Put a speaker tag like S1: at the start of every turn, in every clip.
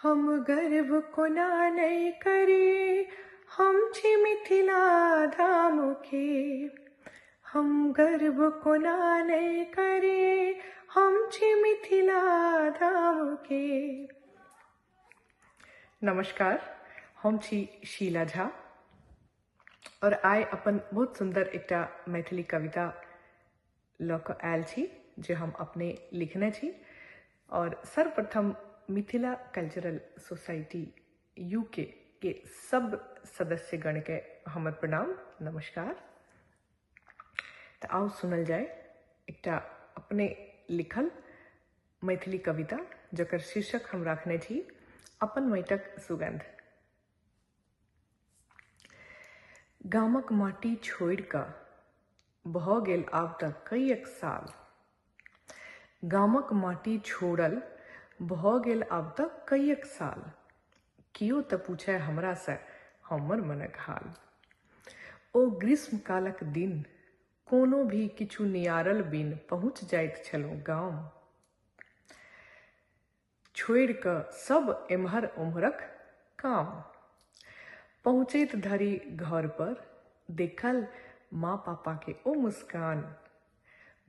S1: हम गर्व कोना नहीं करी, हम छी मिथिला धाम के। हम गर्व कोना नहीं करी, हम छी मिथिला धाम के। नमस्कार, हम छी शीला झा और आइ अपन बहुत सुंदर एकटा मैथिली कविता लऽ कऽ आयल छी जे हम अपने लिखने छी। और सर्वप्रथम मिथिला कल्चरल सोसाइटी यूके के सब सदस्यगण के हमर प्रणाम नमस्कार। तो आओ सुनल जाए एकटा अपने लिखल मैथिली कविता जकर शीर्षक हम राखने छी अपन माटिक सुगंध। गामक माटी छोड़ि कऽ भऽ गेल आब तक कईएक साल। गामक माटी छोड़ल भऽ गेल आब तक कईएक साल। कियो तऽ पूछे हमरा से हमर मनक हाल। ओ ग्रीष्म कालक दिन कोनो भी किछु नियारल बिन पहुँच जाइत छलहुँ गाम। छोड़ि कऽ सब एम्हर ओम्हरक काम। पहुँचैत धरि घर पर देखल माँ पापा के ओ मुस्कान।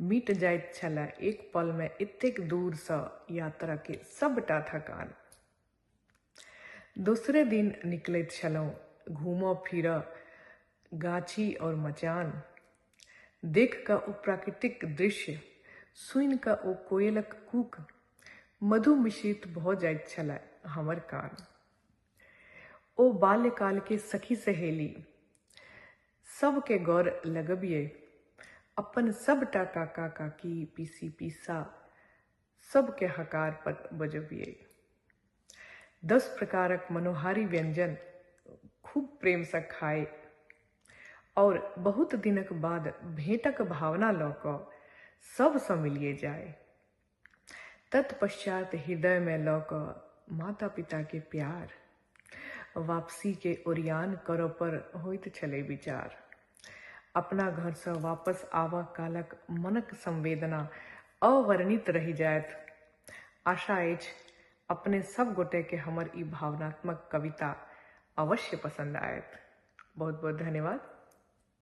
S1: मिट जाइत छलै एक पल में एतेक दूर सँ यात्रा के सबटा थकान। दोसरे दिन निकलैत छलहुँ घूमऽ फिरऽ गाछी और मचान। देख कऽ ओ प्राकृतिक दृश्य, सुनि कऽ ओ कोयलक कूक, मधु मिश्रित भऽ जाइत छलै हमर कान। ओ बाल्यकाल के सखी सहेली सबके गौर लगबिये, अपन सबटा काका काकी पीसी पीसा सबके हकार पर बजबिये। 10 प्रकारक मनोहारी व्यंजन खूब प्रेम से खाए और बहुत दिनक बाद भेंटक भावना लऽ कऽ सबसँ मिलिए जाए। तत्पश्चात हृदय में लऽ कऽ माता पिता के प्यार, वापसी के ओरियान करऽ पर होइत छलै विचार। अपना घर से वापस आवा कालक मनक संवेदना अवर्णित रहि जायत। आशा अछि अपने सब गोटे के हमर ई भावनात्मक कविता अवश्य पसंद आयत। बहुत बहुत धन्यवाद।